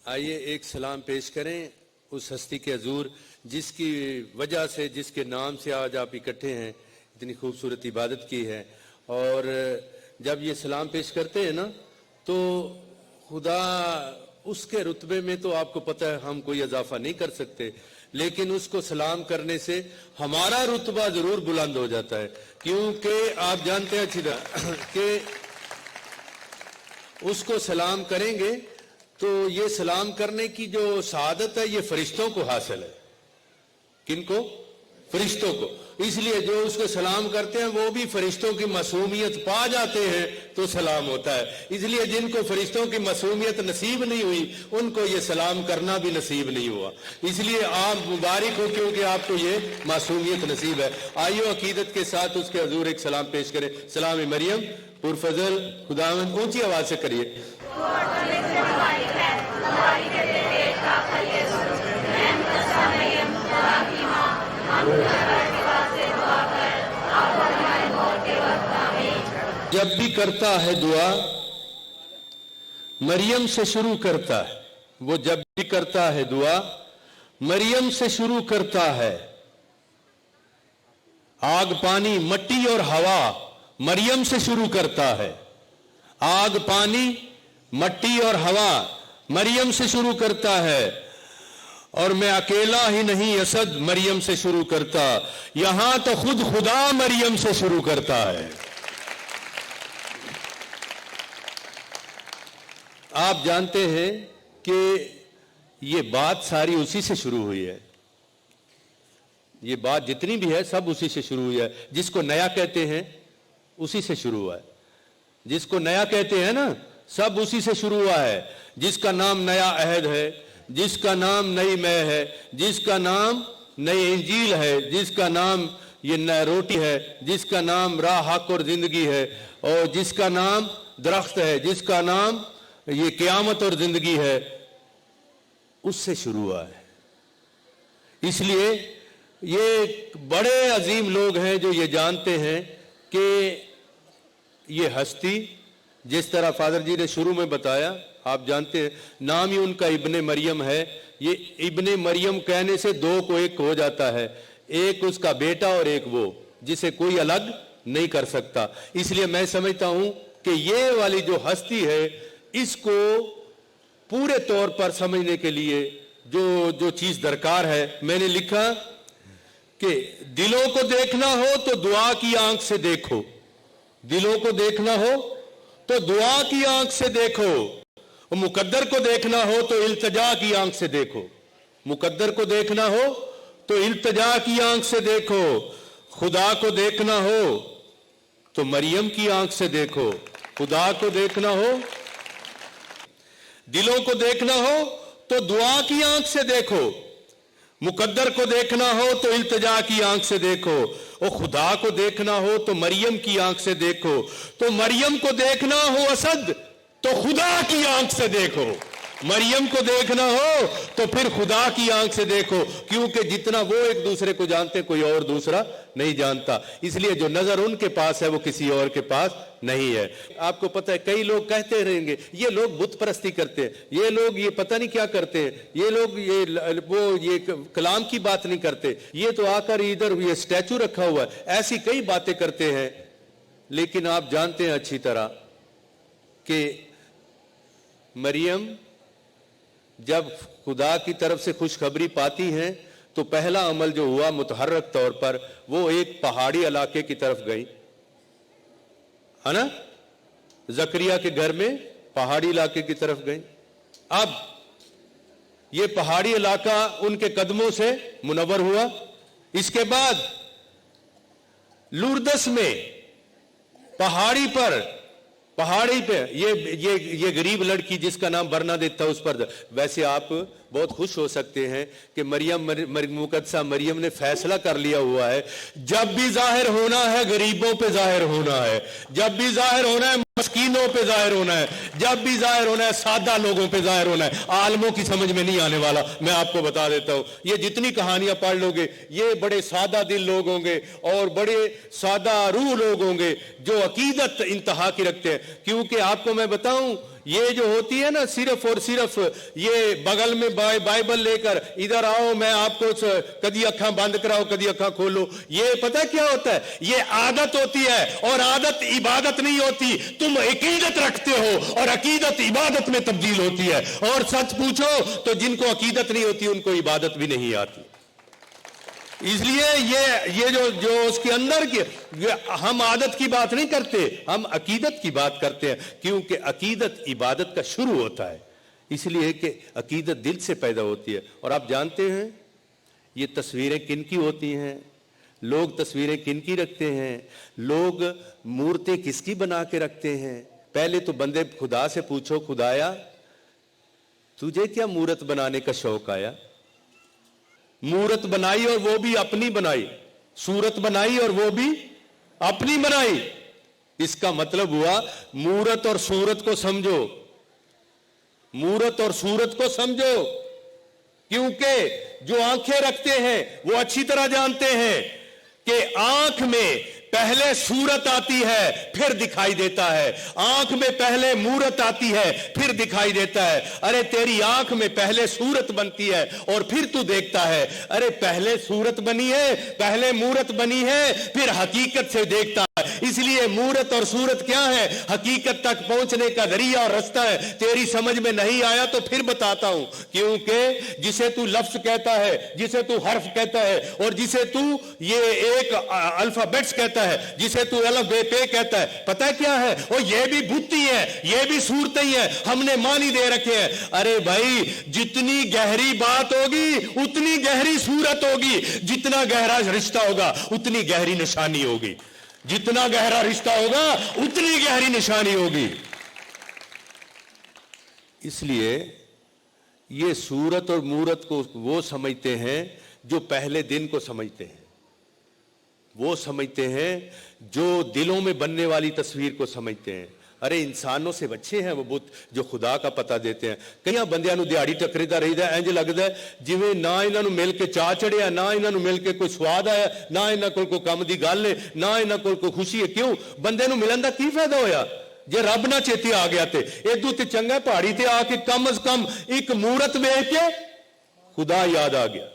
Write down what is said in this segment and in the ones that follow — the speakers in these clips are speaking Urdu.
آئیے ایک سلام پیش کریں اس ہستی کے حضور جس کی وجہ سے، جس کے نام سے آج آپ اکٹھے ہیں، اتنی خوبصورت عبادت کی ہے. اور جب یہ سلام پیش کرتے ہیں نا تو خدا اس کے رتبے میں تو آپ کو پتہ ہے ہم کوئی اضافہ نہیں کر سکتے، لیکن اس کو سلام کرنے سے ہمارا رتبہ ضرور بلند ہو جاتا ہے. کیونکہ آپ جانتے ہیں اچھی طرح کہ اس کو سلام کریں گے تو یہ سلام کرنے کی جو سعادت ہے یہ فرشتوں کو حاصل ہے. کن کو؟ فرشتوں کو. اس لیے جو اس کو سلام کرتے ہیں وہ بھی فرشتوں کی معصومیت پا جاتے ہیں تو سلام ہوتا ہے. اس لیے جن کو فرشتوں کی معصومیت نصیب نہیں ہوئی ان کو یہ سلام کرنا بھی نصیب نہیں ہوا. اس لیے آپ مبارک ہو کیونکہ آپ کو یہ معصومیت نصیب ہے. آئیو عقیدت کے ساتھ اس کے حضور ایک سلام پیش کریں. سلام مریم پرفضل خداوند. اونچی آواز سے کریے. جب بھی کرتا ہے دعا مریم سے شروع کرتا ہے. وہ جب بھی کرتا ہے دعا مریم سے شروع کرتا ہے. آگ پانی مٹی اور ہوا مریم سے شروع کرتا ہے. آگ پانی مٹی اور ہوا مریم سے شروع کرتا ہے. اور میں اکیلا ہی نہیں اسد مریم سے شروع کرتا، یہاں تو خود خدا مریم سے شروع کرتا ہے. آپ جانتے ہیں کہ یہ بات ساری اسی سے شروع ہوئی ہے. یہ بات جتنی بھی ہے سب اسی سے شروع ہوئی ہے. جس کو نیا کہتے ہیں اسی سے شروع ہوا ہے. جس کو نیا کہتے ہیں نا سب اسی سے شروع ہوا ہے. جس کا نام نیا عہد ہے، جس کا نام نئی مے ہے، جس کا نام نئی انجیل ہے، جس کا نام یہ نئی روٹی ہے، جس کا نام راہ حق اور زندگی ہے، اور جس کا نام درخت ہے، جس کا نام یہ قیامت اور زندگی ہے، اس سے شروع ہوا ہے. اس لیے یہ بڑے عظیم لوگ ہیں جو یہ جانتے ہیں کہ یہ ہستی جس طرح فادر جی نے شروع میں بتایا، آپ جانتے ہیں نام ہی ان کا ابن مریم ہے. یہ ابن مریم کہنے سے دو کو ایک ہو جاتا ہے، ایک اس کا بیٹا اور ایک وہ جسے کوئی الگ نہیں کر سکتا. اس لیے میں سمجھتا ہوں کہ یہ والی جو ہستی ہے اس کو پورے طور پر سمجھنے کے لیے جو چیز درکار ہے، میں نے لکھا کہ دلوں کو دیکھنا ہو تو دعا کی آنکھ سے دیکھو. دلوں کو دیکھنا ہو تو دعا کی آنکھ سے دیکھو. مقدر کو دیکھنا ہو تو التجا کی آنکھ سے دیکھو. مقدر کو دیکھنا ہو تو التجا کی آنکھ سے دیکھو. خدا کو دیکھنا ہو تو مریم کی آنکھ سے دیکھو. خدا کو دیکھنا ہو، دلوں کو دیکھنا ہو تو دعا کی آنکھ سے دیکھو. مقدر کو دیکھنا ہو تو التجا کی آنکھ سے دیکھو. اور خدا کو دیکھنا ہو تو مریم کی آنکھ سے دیکھو. تو مریم کو دیکھنا ہو اسد تو خدا کی آنکھ سے دیکھو. مریم کو دیکھنا ہو تو پھر خدا کی آنکھ سے دیکھو. کیونکہ جتنا وہ ایک دوسرے کو جانتے کوئی اور دوسرا نہیں جانتا. اس لیے جو نظر ان کے پاس ہے وہ کسی اور کے پاس نہیں ہے. آپ کو پتہ ہے کئی لوگ کہتے رہیں گے یہ لوگ بت پرستی کرتے ہیں، یہ لوگ یہ پتہ نہیں کیا کرتے ہیں، یہ لوگ یہ کلام کی بات نہیں کرتے، یہ تو آ کر ادھر یہ اسٹیچو رکھا ہوا ہے، ایسی کئی باتیں کرتے ہیں. لیکن آپ جانتے ہیں اچھی طرح کہ مریم جب خدا کی طرف سے خوشخبری پاتی ہیں تو پہلا عمل جو ہوا متحرک طور پر وہ ایک پہاڑی علاقے کی طرف گئی ہے نا. زکریا کے گھر میں پہاڑی علاقے کی طرف گئی. اب یہ پہاڑی علاقہ ان کے قدموں سے منور ہوا. اس کے بعد لوردس میں پہاڑی پہ یہ غریب لڑکی جس کا نام برنادت تھا اس پر. ویسے آپ بہت خوش ہو سکتے ہیں کہ مریم مقدسہ مریم نے فیصلہ کر لیا ہوا ہے جب بھی ظاہر ہونا ہے غریبوں پہ ظاہر ہونا ہے، جب بھی ظاہر ہونا ہے مسکینوں پہ ظاہر ہونا ہے، جب بھی ظاہر ہونا ہے سادہ لوگوں پہ ظاہر ہونا ہے. عالموں کی سمجھ میں نہیں آنے والا. میں آپ کو بتا دیتا ہوں یہ جتنی کہانیاں پڑھ لو گے یہ بڑے سادہ دل لوگ ہوں گے اور بڑے سادہ روح لوگ ہوں گے جو عقیدت انتہا کی رکھتے ہیں. کیونکہ آپ کو میں بتاؤں یہ جو ہوتی ہے نا صرف اور صرف یہ بغل میں بائبل لے کر ادھر آؤ میں آپ کو کدی اکھاں بند کراؤ کدی اکھاں کھولو، یہ پتہ کیا ہوتا ہے؟ یہ عادت ہوتی ہے، اور عادت عبادت نہیں ہوتی۔ تم عقیدت رکھتے ہو اور عقیدت عبادت میں تبدیل ہوتی ہے، اور سچ پوچھو تو جن کو عقیدت نہیں ہوتی ان کو عبادت بھی نہیں آتی۔ اس لیے یہ جو اس کے اندر کی ہم عادت کی بات نہیں کرتے، ہم عقیدت کی بات کرتے ہیں، کیونکہ عقیدت عبادت کا شروع ہوتا ہے، اس لیے کہ عقیدت دل سے پیدا ہوتی ہے۔ اور آپ جانتے ہیں یہ تصویریں کن کی ہوتی ہیں؟ لوگ تصویریں کن کی رکھتے ہیں؟ لوگ مورتیں کس کی بنا کے رکھتے ہیں؟ پہلے تو بندے خدا سے پوچھو، خدایا تجھے کیا مورت بنانے کا شوق آیا؟ مورت بنائی اور وہ بھی اپنی بنائی، صورت بنائی اور وہ بھی اپنی بنائی۔ اس کا مطلب ہوا مورت اور صورت کو سمجھو، مورت اور صورت کو سمجھو، کیونکہ جو آنکھیں رکھتے ہیں وہ اچھی طرح جانتے ہیں کہ آنکھ میں پہلے صورت آتی ہے پھر دکھائی دیتا ہے، آنکھ میں پہلے مورت آتی ہے پھر دکھائی دیتا ہے۔ ارے تیری آنکھ میں پہلے صورت بنتی ہے اور پھر تو دیکھتا ہے۔ ارے پہلے صورت بنی ہے، پہلے مورت بنی ہے، پھر حقیقت سے دیکھتا ہے۔ اس لیے مورت اور صورت کیا ہے؟ حقیقت تک پہنچنے کا ذریعہ اور رستہ ہے۔ تیری سمجھ میں نہیں آیا تو پھر بتاتا ہوں، کیونکہ جسے تو لفظ کہتا ہے، جسے تو حرف کہتا ہے، اور جسے تو یہ ایک الفابیٹس کہتا ہے، جسے تو الف بے پے کہتا ہے، پتہ کیا ہے؟ اور یہ بھی بھوتی ہے، یہ بھی صورتیں ہیں، ہم نے معنی دے رکھے ہیں۔ ارے بھائی جتنی گہری بات ہوگی اتنی گہری صورت ہوگی، جتنا گہرا رشتہ ہوگا اتنی گہری نشانی ہوگی، جتنا گہرا رشتہ ہوگا اتنی گہری نشانی ہوگی۔ اس لیے یہ صورت اور مورت کو وہ سمجھتے ہیں جو پہلے دن کو سمجھتے ہیں، وہ سمجھتے ہیں جو دلوں میں بننے والی تصویر کو سمجھتے ہیں۔ ارے انسانوں سے بچے ہیں وہ بت جو خدا کا پتہ دیتے ہیں۔ کئی بندیاں نو دیہڑی ٹکردا رہیدا ہے، انج لگدا ہے جویں نہ انہاں نو مل کے چاہ چڑھیا، نہ انہاں نو مل کے کوئی سواد آیا، نہ انہاں کول کوئی کم دی گل ہے، نہ انہاں کول کوئی خوشی ہے۔ کیوں؟ بندے نو ملن دا کی فائدہ ہویا جے رب نہ چیتی آ گیا تے ادو تے چنگا پہاڑی تے آ کے کم از کم ایک مورت ویکھ کے خدا یاد آ گیا،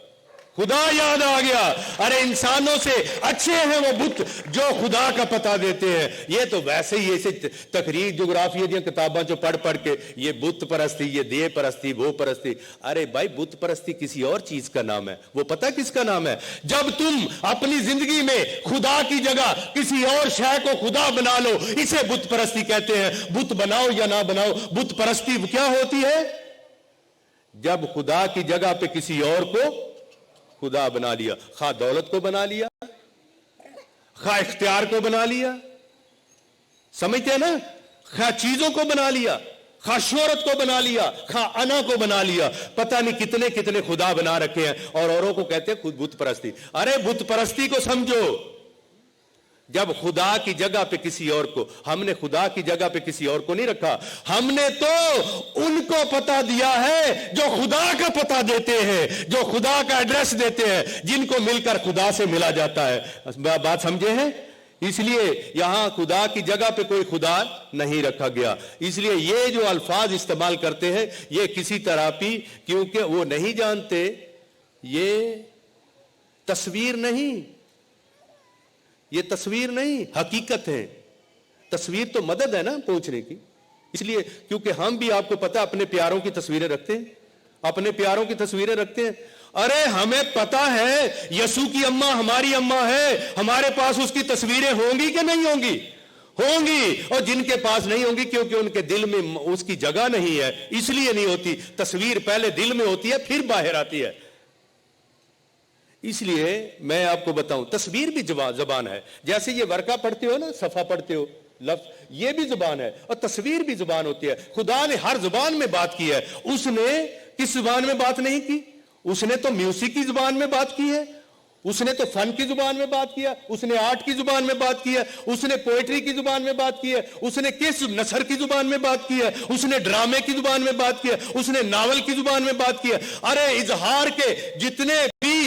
خدا یاد آ گیا۔ ارے انسانوں سے اچھے ہیں وہ بت جو خدا کا پتہ دیتے ہیں۔ یہ تو ویسے ہی ایسے تقریر جغرافیہ دی کتاباں جو پڑھ پڑھ کے یہ بت پرستی، یہ دیہ پرستی، وہ پرستی۔ ارے بھائی بت پرستی کسی اور چیز کا نام ہے، وہ پتہ کس کا نام ہے؟ جب تم اپنی زندگی میں خدا کی جگہ کسی اور شے کو خدا بنا لو، اسے بت پرستی کہتے ہیں۔ بت بناؤ یا نہ بناؤ، بت پرستی کیا ہوتی ہے؟ جب خدا کی جگہ پہ کسی اور کو خدا بنا لیا، خواہ دولت کو بنا لیا، خواہ اختیار کو بنا لیا، سمجھتے ہیں نا؟ خواہ چیزوں کو بنا لیا، خواہ شہرت کو بنا لیا، خواہ انا کو بنا لیا، پتہ نہیں کتنے کتنے خدا بنا رکھے ہیں، اور اوروں کو کہتے ہیں خود بت پرستی۔ ارے بت پرستی کو سمجھو، جب خدا کی جگہ پہ کسی اور کو، ہم نے خدا کی جگہ پہ کسی اور کو نہیں رکھا، ہم نے تو ان کو پتہ دیا ہے جو خدا کا پتہ دیتے ہیں، جو خدا کا ایڈریس دیتے ہیں، جن کو مل کر خدا سے ملا جاتا ہے۔ بات سمجھے ہیں؟ اس لیے یہاں خدا کی جگہ پہ کوئی خدا نہیں رکھا گیا۔ اس لیے یہ جو الفاظ استعمال کرتے ہیں یہ کسی طرح بھی، کیونکہ وہ نہیں جانتے یہ تصویر نہیں، یہ تصویر نہیں حقیقت ہے۔ تصویر تو مدد ہے نا پہنچنے کی، اس لیے کیونکہ ہم بھی آپ کو پتہ اپنے پیاروں کی تصویریں رکھتے ہیں، اپنے پیاروں کی تصویریں رکھتے ہیں۔ ارے ہمیں پتہ ہے یسوع کی اماں ہماری اماں ہے، ہمارے پاس اس کی تصویریں ہوں گی کہ نہیں ہوں گی؟ ہوں گی۔ اور جن کے پاس نہیں ہوں گی کیونکہ ان کے دل میں اس کی جگہ نہیں ہے، اس لیے نہیں ہوتی۔ تصویر پہلے دل میں ہوتی ہے پھر باہر آتی ہے۔ اس لیے میں آپ کو بتاؤں تصویر بھی زبان ہے، جیسے یہ ورقہ پڑھتے ہو نا، صفحہ پڑھتے ہو، لفظ یہ بھی زبان ہے، اور تصویر بھی زبان ہوتی ہے۔ خدا نے ہر زبان میں بات کی ہے، اس نے کس زبان میں بات نہیں کی؟ اس نے تو میوزک کی زبان میں بات کی ہے، اس نے تو فن کی زبان میں بات کیا، اس نے آرٹ کی زبان میں بات کی ہے، اس نے پوئٹری کی زبان میں بات کی ہے، اس نے کس نثر کی زبان میں بات کی ہے، اس نے ڈرامے کی زبان میں بات کی ہے، اس نے ناول کی زبان میں بات کی ہے۔ ارے اظہار کے جتنے بھی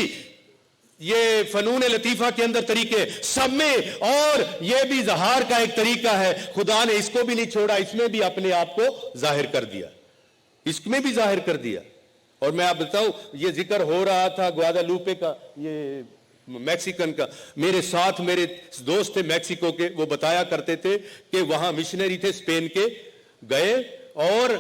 یہ فنون لطیفہ کے اندر طریقے سب میں، اور یہ بھی اظہار کا ایک طریقہ ہے. خدا نے اس کو بھی نہیں چھوڑا، اس میں بھی اپنے آپ کو ظاہر کر دیا، اس میں بھی ظاہر کر دیا. اور میں آپ بتاؤں، یہ ذکر ہو رہا تھا گواڈالوپے کا، یہ میکسیکن کا. میرے ساتھ میرے دوست تھے میکسیکو کے، وہ بتایا کرتے تھے کہ وہاں مشنری تھے اسپین کے، گئے، اور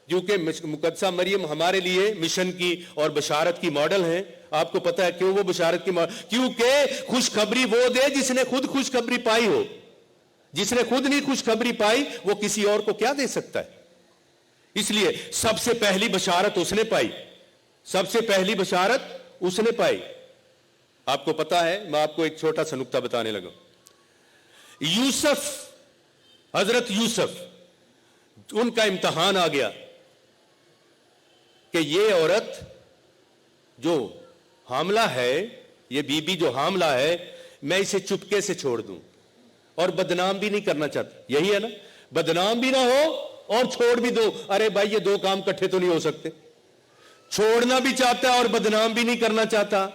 کیونکہ مقدسہ مریم ہمارے لیے مشن کی اور بشارت کی ماڈل ہیں. آپ کو پتا ہے کیوں وہ بشارت کی ماڈل؟ کیونکہ خوشخبری وہ دے جس نے خود خوشخبری پائی ہو. جس نے خود نہیں خوشخبری پائی وہ کسی اور کو کیا دے سکتا ہے؟ اس لیے سب سے پہلی بشارت اس نے پائی، سب سے پہلی بشارت اس نے پائی. آپ کو پتا ہے، میں آپ کو ایک چھوٹا سا نکتہ بتانے لگا. یوسف، حضرت یوسف، ان کا امتحان آ گیا کہ یہ عورت جو حاملہ ہے، یہ بی بی جو حاملہ ہے، میں اسے چپکے سے چھوڑ دوں اور بدنام بھی نہیں کرنا چاہتا. یہی ہے نا، بدنام بھی نہ ہو اور چھوڑ بھی دو. ارے بھائی یہ دو کام کٹھے تو نہیں ہو سکتے. چھوڑنا بھی چاہتا ہے اور بدنام بھی نہیں کرنا چاہتا،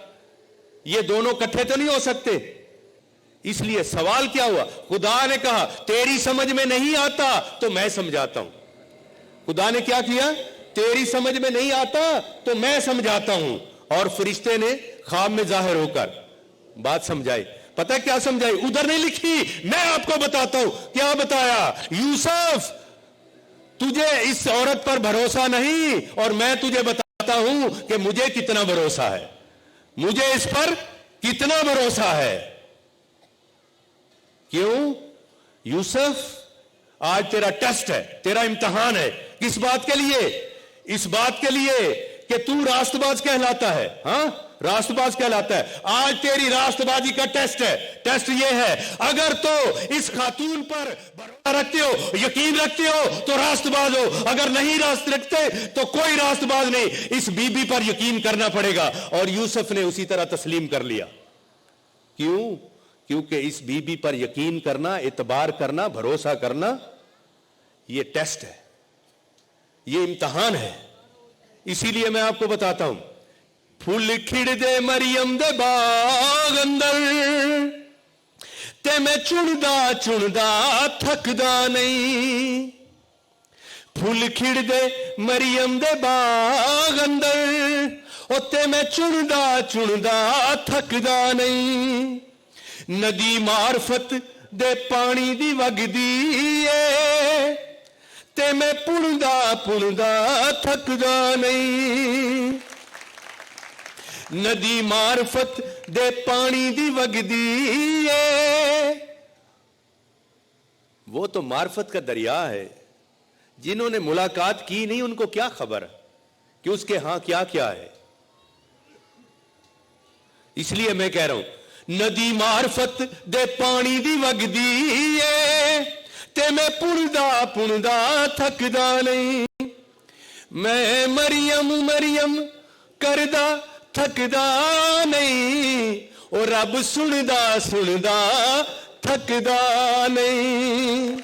یہ دونوں کٹھے تو نہیں ہو سکتے. اس لیے سوال کیا ہوا؟ خدا نے کہا تیری سمجھ میں نہیں آتا تو میں سمجھاتا ہوں. خدا نے کیا کیا؟ تیری سمجھ میں نہیں آتا تو میں سمجھاتا ہوں. اور فرشتے نے خواب میں ظاہر ہو کر بات سمجھائی. پتہ کیا سمجھائی؟ ادھر نہیں لکھی، میں آپ کو بتاتا ہوں. کیا بتایا؟ یوسف تجھے اس عورت پر بھروسہ نہیں، اور میں تجھے بتاتا ہوں کہ مجھے کتنا بھروسہ ہے، مجھے اس پر کتنا بھروسہ ہے. کیوں؟ یوسف آج تیرا ٹیسٹ ہے، تیرا امتحان ہے. کس بات کے لیے؟ اس بات کے لیے کہ تو راست باز کہلاتا ہے. ہاں، راست باز کہلاتا ہے. آج تیری راست بازی کا ٹیسٹ ہے. ٹیسٹ یہ ہے، اگر تو اس خاتون پر بھروسہ رکھتے ہو، یقین رکھتے ہو تو راست باز ہو. اگر نہیں راست رکھتے تو کوئی راست باز نہیں. اس بی بی پر یقین کرنا پڑے گا. اور یوسف نے اسی طرح تسلیم کر لیا. کیوں؟ کیونکہ اس بی بی پر یقین کرنا، اعتبار کرنا، بھروسہ کرنا، یہ ٹیسٹ ہے، یہ امتحان ہے. اسی لیے میں آپ کو بتاتا ہوں، پھول کھڑ دے مریم دے باغ اندر تے میں چندا چندا تھکدا نہیں. پھول کھڑ دے مریم دے باغ اندر او تے میں چندا چندا تھکدا نہیں. ندی معرفت دے پانی دی وگدی اے تے میں پڑدا پڑدا تھکدا نہیں. ندی معرفت دے پانی دی وگدی اے. وہ تو معرفت کا دریا ہے. جنہوں نے ملاقات کی نہیں ان کو کیا خبر کہ اس کے ہاں کیا کیا ہے. اس لیے میں کہہ رہا ہوں، ندی معرفت دے پانی دی وگدی اے تے میں پڑدا پڑدا تھکدا نہیں. میں مریم مریم کردا تھکدا نہیں، او رب سندا سندا تھکدا نہیں.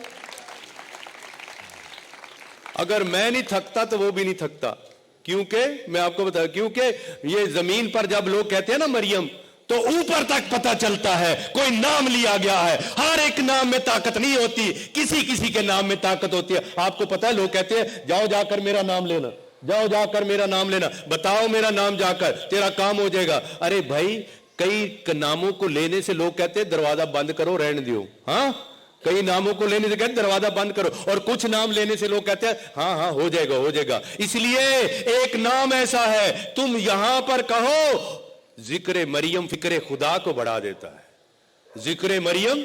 اگر میں نہیں تھکتا تو وہ بھی نہیں تھکتا. کیونکہ میں آپ کو بتاؤں، کیونکہ یہ زمین پر جب لوگ کہتے ہیں نا مریم، تو اوپر تک پتہ چلتا ہے کوئی نام لیا گیا ہے. ہر ایک نام میں طاقت نہیں ہوتی، کسی کسی کے نام میں طاقت ہوتی ہے. آپ کو پتا ہے لوگ کہتے ہیں جاؤ جا کر میرا نام لینا، جاؤ جا کر میرا نام لینا، بتاؤ میرا نام جا کر، تیرا کام ہو جائے گا. ارے بھائی، کئی ناموں کو لینے سے لوگ کہتے ہیں دروازہ بند کرو رہنے دیو. ہاں، کئی ناموں کو لینے سے کہتے ہیں دروازہ بند کرو، اور کچھ نام لینے سے لوگ کہتے ہیں ہاں ہاں ہو جائے گا ہو جائے گا. اس لیے ایک نام ایسا ہے، تم یہاں پر کہو ذکر مریم فکر خدا کو بڑھا دیتا ہے. ذکر مریم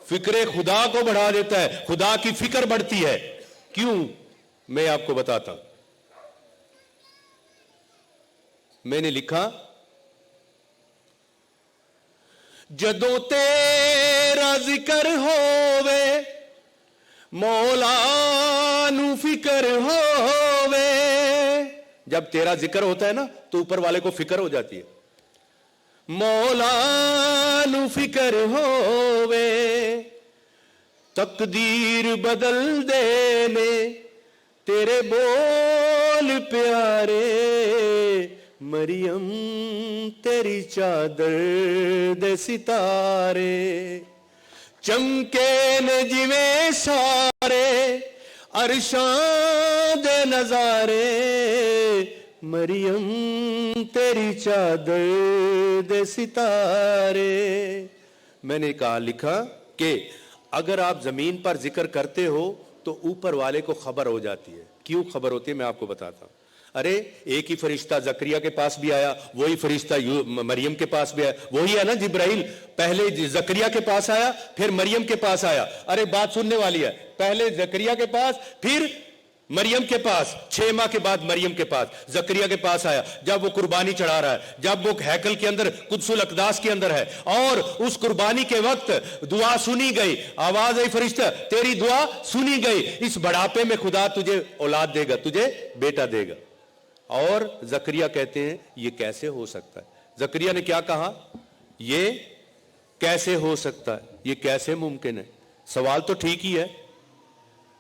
فکر خدا کو بڑھا دیتا ہے، خدا کی فکر بڑھتی ہے. کیوں؟ میں آپ کو بتاتا ہوں. میں نے لکھا، جدوں تیرا ذکر ہووے مولا نو فکر ہووے. جب تیرا ذکر ہوتا ہے نا تو اوپر والے کو فکر ہو جاتی ہے. مولا نو فکر ہووے تقدیر بدل دینے تیرے بول پیارے مریم تیری چادر دے ستارے چمکے نے جویں سارے عرشاں دے نظارے مریم تیری چادر دے ستارے. میں نے کہا لکھا کہ اگر آپ زمین پر ذکر کرتے ہو تو اوپر والے کو خبر ہو جاتی ہے. کیوں خبر ہوتی ہے میں آپ کو بتاتا ہوں. ارے ایک ہی فرشتہ زکریا کے پاس بھی آیا, وہی فرشتہ مریم کے پاس بھی آیا, وہی ہے نا جبرائیل. پہلے زکریا کے پاس آیا پھر مریم کے پاس آیا. ارے بات سننے والی ہے, پہلے زکریا کے پاس پھر مریم کے پاس, 6 ماہ کے بعد مریم کے پاس, زکریا کے پاس آیا جب وہ قربانی چڑھا رہا ہے, جب وہ ہیکل کے اندر قدس الاقداس کے اندر ہے, اور اس قربانی کے وقت دعا سنی گئی, آواز آئی فرشتہ تیری دعا سنی گئی, اس بڑھاپے میں خدا تجھے اولاد دے گا, تجھے بیٹا دے گا. اور زکریا کہتے ہیں یہ کیسے ہو سکتا ہے. زکریا نے کیا کہا, یہ کیسے ہو سکتا ہے, یہ کیسے ممکن ہے. سوال تو ٹھیک ہی ہے,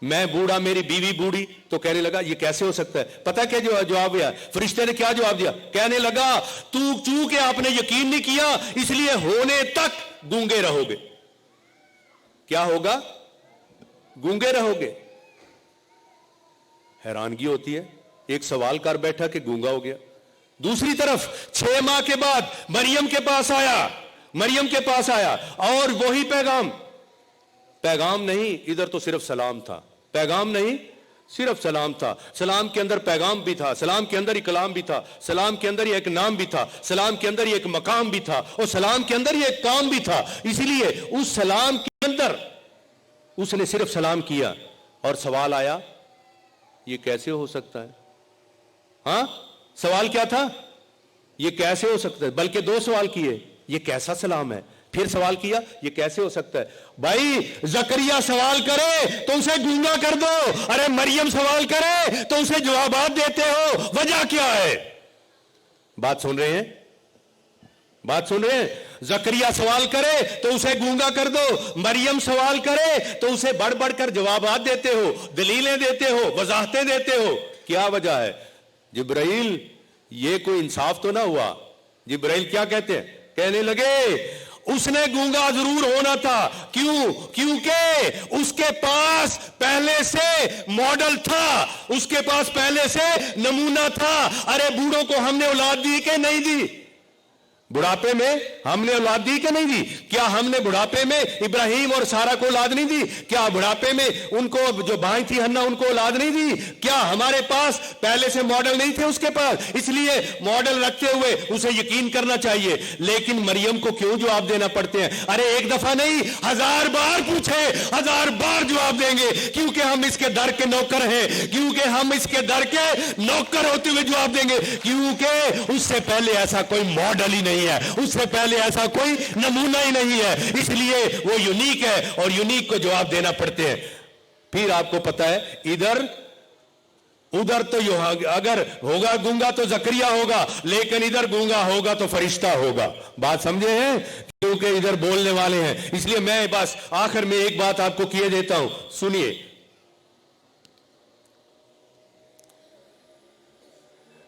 میں بوڑھا میری بیوی بوڑھی, تو کہنے لگا یہ کیسے ہو سکتا ہے. پتہ کیا جواب دیا فرشتے نے, کیا جواب دیا, کہنے لگا تو چونکہ آپ نے یقین نہیں کیا اس لیے ہونے تک گونگے رہو گے. کیا ہوگا, گونگے رہو گے. حیرانگی ہوتی ہے, ایک سوال کر بیٹھا کہ گونگا ہو گیا. دوسری طرف 6 ماہ کے بعد مریم کے پاس آیا, اور وہی پیغام نہیں, ادھر تو صرف سلام تھا, پیغام نہیں صرف سلام تھا. سلام کے اندر پیغام بھی تھا, سلام کے اندر ہی کلام بھی تھا, سلام کے اندر ہی ایک نام بھی تھا, سلام کے اندر ہی ایک مقام بھی تھا, اور سلام کے اندر ہی ایک کام بھی تھا. اس لیے اس سلام کے اندر اس نے صرف سلام کیا, اور سوال آیا یہ کیسے ہو سکتا ہے. ہاں سوال کیا تھا, یہ کیسے ہو سکتا ہے. بلکہ 2 سوال کیے, یہ کیسا سلام ہے, پھر سوال کیا یہ کیسے ہو سکتا ہے. بھائی زکریا سوال کرے تو اسے گونگا کر دو, ارے مریم سوال کرے تو اسے جوابات دیتے ہو, وجہ کیا ہے. بات سن رہے ہیں, بات سن رہے ہیں. زکریا سوال کرے تو اسے گونگا کر دو, مریم سوال کرے تو اسے بڑھ بڑھ کر جوابات دیتے ہو, دلیلیں دیتے ہو, وضاحتیں دیتے ہو. کیا وجہ ہے. جبرائیل یہ کوئی انصاف تو نہ ہوا. جبرائیل کیا کہتے ہیں, کہنے لگے اس نے گونگا ضرور ہونا تھا. کیوں, کیونکہ اس کے پاس پہلے سے ماڈل تھا, اس کے پاس پہلے سے نمونہ تھا. ارے بوڑھوں کو ہم نے اولاد دی کہ نہیں دی, بڑھاپے میں ہم نے اولاد دی کہ نہیں دی. کیا ہم نے بڑھاپے میں ابراہیم اور سارا کو اولاد نہیں دی. کیا بڑھاپے میں ان کو جو بھائی تھی ہنا ان کو اولاد نہیں دی. کیا ہمارے پاس پہلے سے ماڈل نہیں تھے اس کے پاس, اس لیے ماڈل رکھتے ہوئے اسے یقین کرنا چاہیے. لیکن مریم کو کیوں جواب دینا پڑتے ہیں. ارے ایک دفعہ نہیں 1000 بار پوچھے 1000 بار جواب دیں گے, کیونکہ ہم اس کے در کے نوکر ہیں, کیونکہ ہم اس کے در کے نوکر ہوتے ہوئے جواب دیں گے, کیونکہ اس سے پہلے ایسا کوئی ماڈل ہی نہیں ہے, اس سے پہلے ایسا کوئی نمونہ ہی نہیں ہے. اس لیے وہ یونیک ہے اور یونیک کو جواب دینا پڑتے ہیں. پھر آپ کو پتا ہے ادھر تو اگر ہوگا گونگا تو زکریا ہوگا, لیکن ادھر گونگا ہوگا تو فرشتہ ہوگا. بات سمجھے ہیں, کیونکہ ادھر بولنے والے ہیں. اس لیے میں بس آخر میں ایک بات آپ کو کیے دیتا ہوں, سنیے.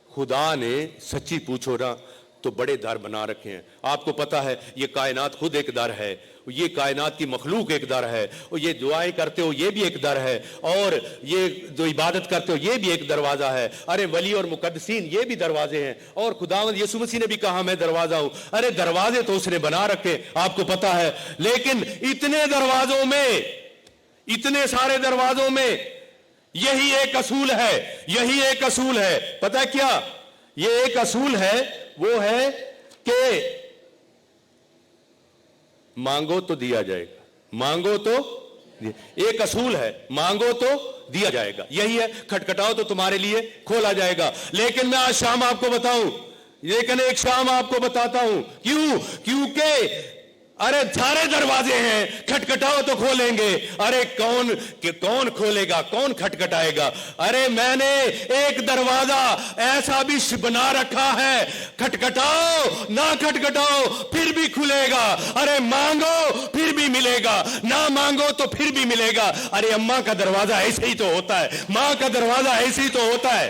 خدا نے سچی پوچھو نا تو بڑے در بنا رکھے ہیں. آپ کو پتا ہے یہ کائنات خود ایک در ہے, یہ کائنات کی مخلوق ایک در ہے, اور یہ دعائیں کرتے ہو یہ بھی ایک در ہے, اور یہ جو عبادت کرتے ہو یہ بھی ایک دروازہ ہے. ارے ولی اور مقدسین یہ بھی دروازے ہیں, اور خداوند یسوع مسیح نے بھی کہا میں دروازہ ہوں. ارے دروازے تو اس نے بنا رکھے, آپ کو پتا ہے. لیکن اتنے دروازوں میں, اتنے سارے دروازوں میں یہی ایک اصول ہے, یہی ایک اصول ہے. پتہ کیا یہ ایک اصول ہے, وہ ہے کہ مانگو تو دیا جائے گا, مانگو تو ایک اصول ہے, مانگو تو دیا جائے گا. یہی ہے, کھٹکھٹاؤ تو تمہارے لیے کھولا جائے گا. لیکن میں آج شام آپ کو بتاؤں, لیکن ایک شام آپ کو بتاتا ہوں. کیوں, کیونکہ ارے سارے دروازے ہیں, کھٹکھٹاؤ تو کھولیں گے. ارے کون کھولے گا, کون کھٹکھٹائے گا. ارے میں نے ایک دروازہ ایسا بھی بنا رکھا ہے, کھٹکھٹاؤ نہ کھٹکھٹاؤ پھر بھی کھلے گا. ارے مانگو پھر بھی ملے گا, نہ مانگو تو پھر بھی ملے گا. ارے اماں کا دروازہ ایسے ہی تو ہوتا ہے, ماں کا دروازہ ایسے ہی تو ہوتا ہے.